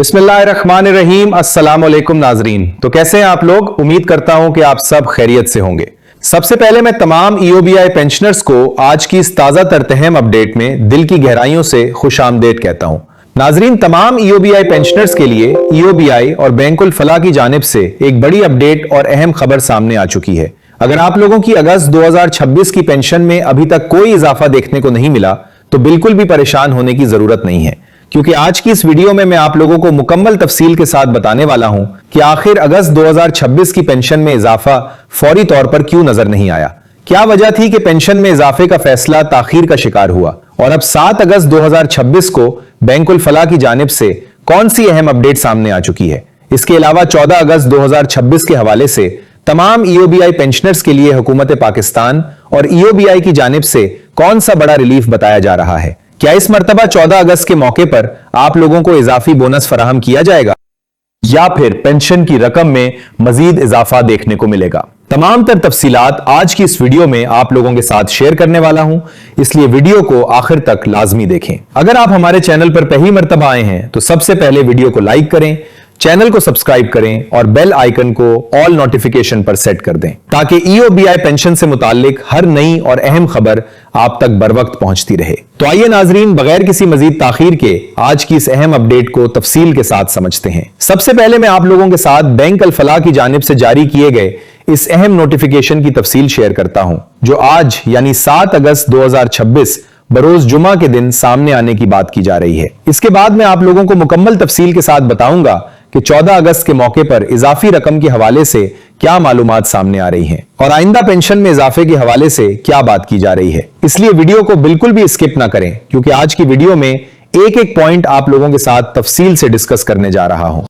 बिस्मिल्लाहिर्रहमानिर्रहीम। अस्सलाम वालेकुम नाजरीन। तो कैसे हैं आप लोग? उम्मीद करता हूं कि आप सब खैरियत से होंगे। सबसे पहले मैं तमाम ईओबीआई पेंशनर्स को आज की इस ताजा तरतहम अपडेट में दिल की गहराइयों से खुशामदीद कहता हूं। नाजरीन, तमाम ईओबीआई पेंशनर्स के लिए ईओबीआई और बैंकुल फलाह की जानिब से एक बड़ी अपडेट और अहम खबर सामने आ चुकी है। अगर आप लोगों की अगस्त 2026 की पेंशन में अभी तक कोई इजाफा देखने को नहीं मिला तो बिल्कुल भी परेशान होने की जरूरत नहीं है, क्योंकि आज की इस वीडियो में मैं आप लोगों को मुकम्मल तफसील के साथ बताने वाला हूं कि आखिर अगस्त 2026 की पेंशन में इजाफा फौरी तौर पर क्यों नजर नहीं आया, क्या वजह थी कि पेंशन में इजाफे का फैसला ताखीर का शिकार हुआ, और अब 7 अगस्त 2026 को बैंकुल फलाह की जानिब से कौन सी अहम अपडेट सामने आ चुकी है। इसके अलावा 14 अगस्त 2026 के हवाले से तमाम ईओबीआई पेंशनर्स के लिए हुकूमत पाकिस्तान और ईओबीआई की जानिब से कौन सा बड़ा रिलीफ बताया जा रहा है। क्या इस मर्तबा 14 अगस्त के मौके पर आप लोगों को इजाफी बोनस फराहम किया जाएगा या फिर पेंशन की रकम में मजीद इजाफा देखने को मिलेगा? तमाम तर तफसीलात आज की इस वीडियो में आप लोगों के साथ शेयर करने वाला हूं, इसलिए वीडियो को आखिर तक लाजमी देखें। अगर आप हमारे चैनल पर पहली मर्तबा आए हैं तो सबसे पहले वीडियो को लाइक करें, चैनल को सब्सक्राइब करें और बेल आइकन को ऑल नोटिफिकेशन पर सेट कर दें, ताकि ईओबीआई पेंशन से मुताल्लिक हर नई और अहम खबर आप तक बर वक्त पहुंचती रहे। तो आइए नाजरीन, बगैर किसी मजीद ताखीर के आज की इस अहम अपडेट को तफसील के साथ समझते हैं। सबसे पहले मैं आप लोगों के साथ बैंक अल फलाह की जानिब से जारी किए गए इस अहम नोटिफिकेशन की तफसील शेयर करता हूं, जो आज यानी 7 अगस्त 2026 बरोज जुमा के दिन सामने आने की बात की जा रही है। इसके बाद मैं आप लोगों को मुकम्मल तफसील के साथ बताऊंगा कि 14 अगस्त के मौके पर इजाफी रकम के हवाले से क्या मालूमात सामने आ रही हैं और आइंदा पेंशन में इजाफे के हवाले से क्या बात की जा रही है। इसलिए वीडियो को बिल्कुल भी स्किप ना करें, क्योंकि आज की वीडियो में एक एक पॉइंट आप लोगों के साथ तफसील से डिस्कस करने जा रहा हूं।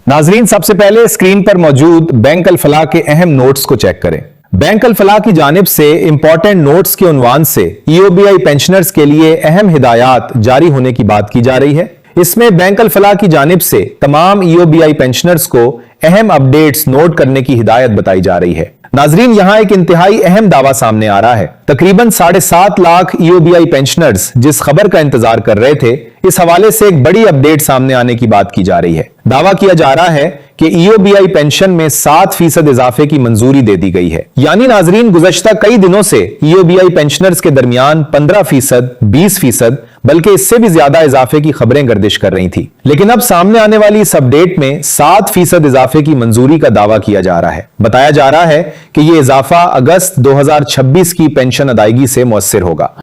नाजरीन, सबसे पहले स्क्रीन पर मौजूद बैंक अल फलाह के अहम नोट्स को चेक करें। बैंक अल फलाह की जानिब से इंपॉर्टेंट नोट्स के उन्वान से ईओबीआई पेंशनर्स के लिए अहम हिदायत जारी होने की बात की जा रही है। इसमें बैंक अल फलाह की जानिब से तमाम ईओबीआई पेंशनर्स को अहम अपडेट्स नोट करने की हिदायत बताई जा रही है। नाजरीन, यहां एक इंतहाई अहम दावा सामने आ रहा है। तकरीबन 7.5 लाख ईओबीआई पेंशनर्स जिस खबर का इंतजार कर रहे थे, इस हवाले से एक बड़ी अपडेट सामने आने की बात की जा रही है। दावा किया जा रहा है कि ईओबीआई पेंशन में 7% इजाफे की मंजूरी दे दी गई है। यानी नाजरीन, गुज़श्ता कई दिनों से ईओबीआई पेंशनर्स के दरमियान 15%, 20%, बल्कि इससे भी ज्यादा इजाफे की खबरें गर्दिश कर रही थी, लेकिन अब सामने आने वाली इस अपडेट में 7% इजाफे की मंजूरी का दावा किया जा रहा है। बताया जा रहा है कि यह इजाफा अगस्त 2026 की पेंशन अदायगी से मुअस्सिर होगा।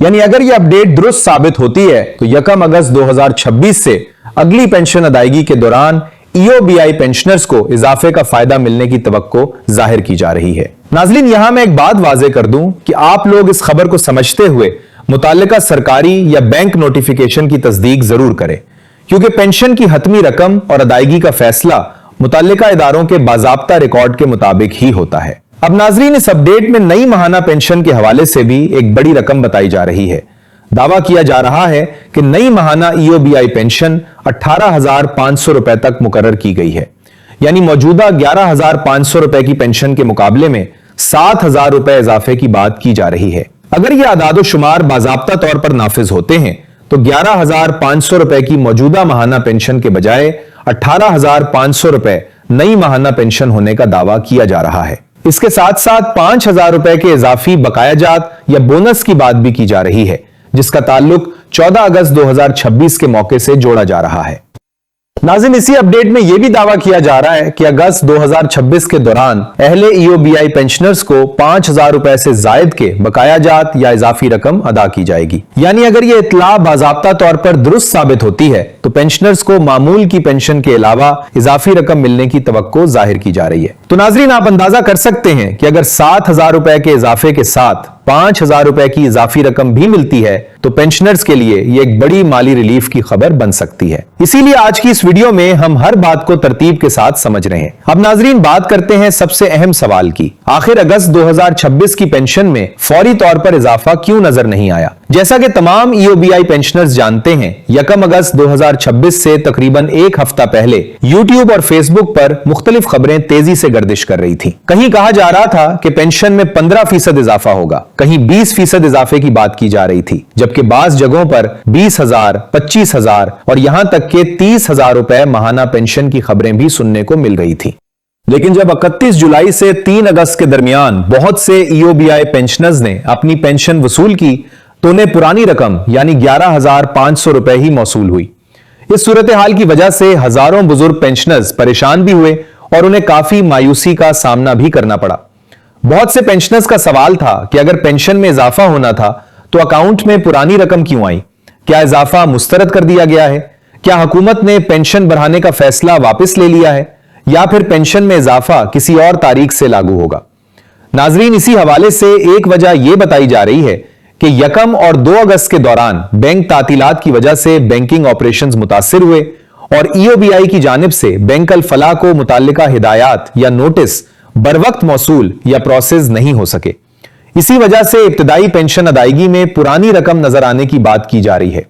यानी अगर यह अपडेट दुरुस्त साबित होती है तो 1 अगस्त 2026 से अगली पेंशन अदायगी के दौरान ईओबीआई पेंशनर्स को इजाफे का फायदा मिलने की तवक्को जाहिर की जा रही है। नाज़रीन, यहां मैं एक बात वाज़ेह कर दूं कि आप लोग इस खबर को समझते हुए मुताल्लिका सरकारी या बैंक नोटिफिकेशन की तस्दीक जरूर करें, क्योंकि पेंशन की हतमी रकम और अदायगी का फैसला मुताल्लिका इदारों के बाज़ाब्ता रिकॉर्ड के मुताबिक ही होता है। अब नाजरीन, इस अपडेट में नई माहाना पेंशन के हवाले से भी एक बड़ी रकम बताई जा रही है। दावा किया जा रहा है कि नई माहाना ईओबीआई पेंशन 18,500 रुपए तक मुकर्रर की गई है। यानी मौजूदा 11,500 रुपए की पेंशन के मुकाबले में 7,000 रुपए इजाफे की बात की जा रही है। अगर यह आदादो शुमार बाज़ाब्ता तौर पर नाफिज होते हैं तो 11,500 रुपए की मौजूदा माहाना पेंशन के बजाय 18,500 रुपए नई माहाना पेंशन होने का दावा किया जा रहा है। इसके साथ साथ 5,000 रुपए के इजाफी बकायाजात या बोनस की बात भी की जा रही है, जिसका ताल्लुक 14 अगस्त 2026 के मौके से जोड़ा जा रहा है। नाज़रीन, इसी अपडेट में यह भी दावा किया जा रहा है कि अगस्त 2026 के दौरान अहले ईओबीआई पेंशनर्स को 5,000 रुपए से जायद के बकायाजात या इजाफी रकम अदा की जाएगी। यानी अगर यह इत्तला बाज़ाब्ता तौर पर दुरुस्त साबित होती है तो पेंशनर्स को मामूल की पेंशन के अलावा इजाफी रकम मिलने की तवक्को जाहिर की जा रही है। तो नाज़रीन, आप अंदाजा कर सकते हैं कि अगर 7,000 रुपए के इजाफे के साथ 5,000 रुपए की इजाफी रकम भी मिलती है तो पेंशनर्स के लिए यह एक बड़ी माली रिलीफ की खबर बन सकती है। इसीलिए आज की इस वीडियो में हम हर बात को तरतीब के साथ समझ रहे हैं। अब नाजरीन, बात करते हैं सबसे अहम सवाल की। आखिर अगस्त 2026 की पेंशन में फौरी तौर पर इजाफा क्यों नजर नहीं आया? जैसा कि तमाम EOBI पेंशनर्स जानते हैं, 1 अगस्त 2026 से तकरीबन एक हफ्ता पहले YouTube और Facebook पर मुख्तलिफ खबरें तेजी से गर्दिश कर रही थी। कहीं कहा जा रहा था कि पेंशन में 15% इजाफा होगा, कहीं 20% इजाफे की बात की जा रही थी, जबकि बाज जगहों पर 20,000, 25,000 और यहां तक के 30,000 रुपए माहाना पेंशन की खबरें भी सुनने को मिल रही थी। लेकिन जब 31 जुलाई से 3 अगस्त के दरमियान बहुत से EOBI पेंशनर्स ने अपनी पेंशन वसूल की तो उन्हें पुरानी रकम यानी 11,500 रुपए ही मौसूल हुई। इस सूरत हाल की वजह से हजारों बुजुर्ग पेंशनर्स परेशान भी हुए और उन्हें काफी मायूसी का सामना भी करना पड़ा। बहुत से पेंशनर्स का सवाल था कि अगर पेंशन में इजाफा होना था तो अकाउंट में पुरानी रकम क्यों आई? क्या इजाफा मुस्तरद कर दिया गया है? क्या हुकूमत ने पेंशन बढ़ाने का फैसला वापस ले लिया है या फिर पेंशन में इजाफा किसी और तारीख से लागू होगा? नाजरीन, इसी हवाले से एक वजह यह बताई जा रही है कि 1 और 2 अगस्त के दौरान बैंक तातीलात की वजह से बैंकिंग ऑपरेशंस मुतासिर हुए और EOBI की जानिब से बैंक अल फलाह को मुताल्लिका हिदायत या नोटिस बरवक्त मौसूल या प्रोसेस नहीं हो सके। इसी वजह से इब्तिदाई पेंशन अदायगी में पुरानी रकम नजर आने की बात की जा रही है।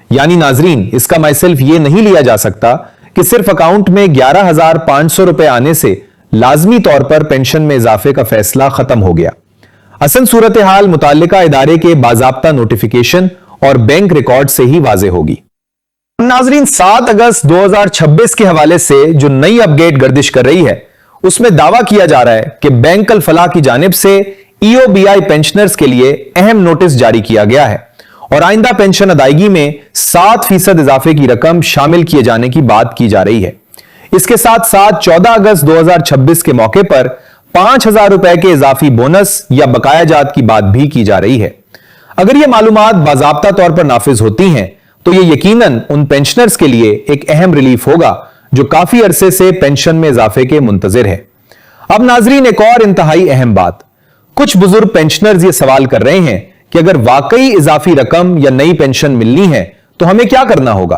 यानी नाजरीन, इसका मैसेल्फ ये नहीं लिया जा सकता कि सिर्फ अकाउंट में 11,500 रुपए आने से लाजमी तौर पर पेंशन में इजाफे का फैसला खत्म हो गया। असल सूरत हाल मुताल्लिका इदारे के बाज़ाब्ता नोटिफिकेशन और बैंक रिकॉर्ड से ही वाज़ेह होगी। नाजरीन, 7 अगस्त 2026 के हवाले से जो नई अपडेट गर्दिश कर रही है उसमें दावा किया जा रहा है कि बैंक अल फलाह की जानिब से EOBI पेंशनर्स के लिए अहम नोटिस जारी किया गया है और आइंदा पेंशन अदायगी में 7% इजाफे की रकम शामिल किए जाने की बात की जा रही है। इसके साथ साथ 14 अगस्त 2026 के मौके पर 5,000 रुपए के इजाफी बोनस या बकाया जात की बात भी की जा रही है। अगर यह मालूमात बाज़ाब्ता तौर पर नाफिज होती हैं तो यह यकीनन उन पेंशनर्स के लिए एक अहम रिलीफ होगा जो काफी अरसे से पेंशन में इजाफे के मुंतजिर है। अब नाजरीन, एक और इंतहाई अहम बात, कुछ बुजुर्ग पेंशनर्स ये सवाल कर रहे हैं कि अगर वाकई इजाफी रकम या नई पेंशन मिलनी है तो हमें क्या करना होगा?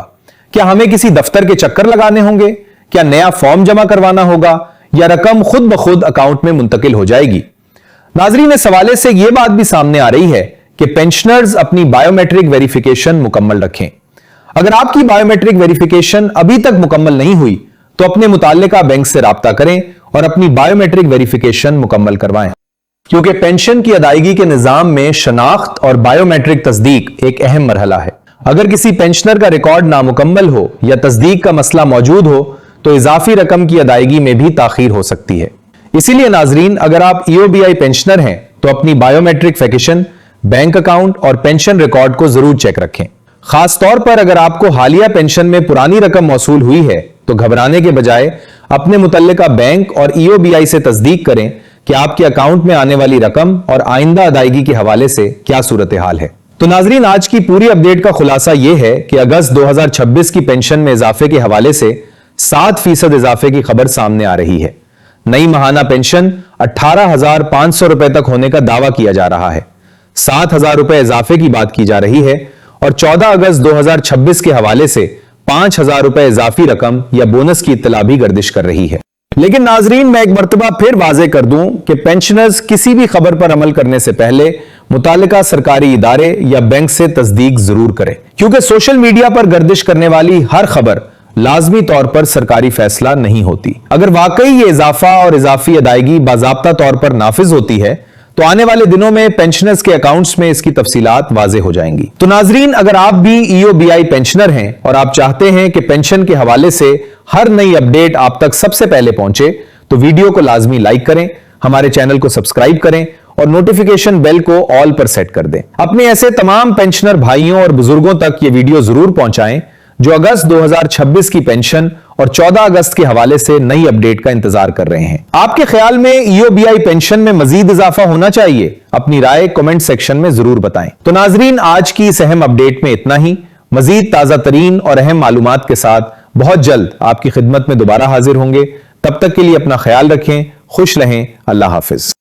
क्या हमें किसी दफ्तर के चक्कर लगाने होंगे? क्या नया फॉर्म जमा करवाना होगा या रकम खुद ब खुद अकाउंट में मुंतकिल हो जाएगी? नाजरीन, इस हवाले से यह बात भी सामने आ रही है कि पेंशनर्स अपनी बायोमेट्रिक वेरिफिकेशन मुकम्मल रखें। अगर आपकी बायोमेट्रिक वेरिफिकेशन अभी तक मुकम्मल नहीं हुई तो अपने मुताल्लिका बैंक से राब्ता करें और अपनी बायोमेट्रिक वेरिफिकेशन मुकम्मल करवाएं, क्योंकि पेंशन की अदायगी के निजाम में शनाख्त और बायोमेट्रिक तस्दीक एक अहम मरहला है। अगर किसी पेंशनर का रिकॉर्ड नामुकम्मल हो या तस्दीक का मसला मौजूद हो तो इजाफी रकम की अदायगी में भी ताखीर हो सकती है। इसीलिए नाजरीन, अगर आप EOBI पेंशनर हैं तो अपनी बायोमेट्रिक वेरिफिकेशन, बैंक अकाउंट और पेंशन रिकॉर्ड को जरूर चेक रखें। खास तौर पर अगर आपको हालिया पेंशन में पुरानी रकम मौसूल हुई है तो घबराने के बजाय अपने मुतल्लिका बैंक और EOBI से तस्दीक करें कि आपके अकाउंट में आने वाली रकम और आइंदा अदायगी के हवाले से क्या सूरत हाल है। तो नाजरीन, आज की पूरी अपडेट का खुलासा यह है कि अगस्त 2026 की पेंशन में इजाफे के हवाले से 7% इजाफे की खबर सामने आ रही है। नई माहाना पेंशन 18,500 रुपए तक होने का दावा किया जा रहा है। 7,000 रुपए इजाफे की बात की जा रही है और 14 अगस्त 2026 के हवाले से 5,000 रुपए इजाफी रकम या बोनस की इत्तला भी गर्दिश कर रही है। लेकिन नाजरीन, मैं एक मर्तबा फिर वाज़ेह कर दूं कि पेंशनर्स किसी भी खबर पर अमल करने से पहले मुतालिका सरकारी इदारे या बैंक से तस्दीक जरूर करें, क्योंकि सोशल मीडिया पर गर्दिश करने वाली हर खबर लाजमी तौर पर सरकारी फैसला नहीं होती। अगर वाकई ये इजाफा और इजाफी अदायगी बाज़ाब्ता तौर पर नाफिज होती है तो आने वाले दिनों में पेंशनर्स के अकाउंट्स में इसकी तफसीलात वाज़ेह हो जाएंगी। तो नाजरीन, अगर आप भी EOBI पेंशनर हैं और आप चाहते हैं कि पेंशन के हवाले से हर नई अपडेट आप तक सबसे पहले पहुंचे तो वीडियो को लाजमी लाइक करें, हमारे चैनल को सब्सक्राइब करें और नोटिफिकेशन बेल को ऑल पर सेट कर दें। अपने ऐसे तमाम पेंशनर भाइयों और बुजुर्गों तक ये वीडियो जरूर पहुंचाएं जो अगस्त 2026 की पेंशन और 14 अगस्त के हवाले से नई अपडेट का इंतजार कर रहे हैं। आपके ख्याल में EOBI पेंशन में मजीद इजाफा होना चाहिए? अपनी राय कमेंट सेक्शन में जरूर बताएं। तो नाजरीन, आज की इस अहम अपडेट में इतना ही। मजीद ताजा तरीन और अहम मालूमात के साथ बहुत जल्द आपकी खिदमत में दोबारा हाजिर होंगे। तब तक के लिए अपना ख्याल रखें, खुश रहें, अल्लाह हाफिज।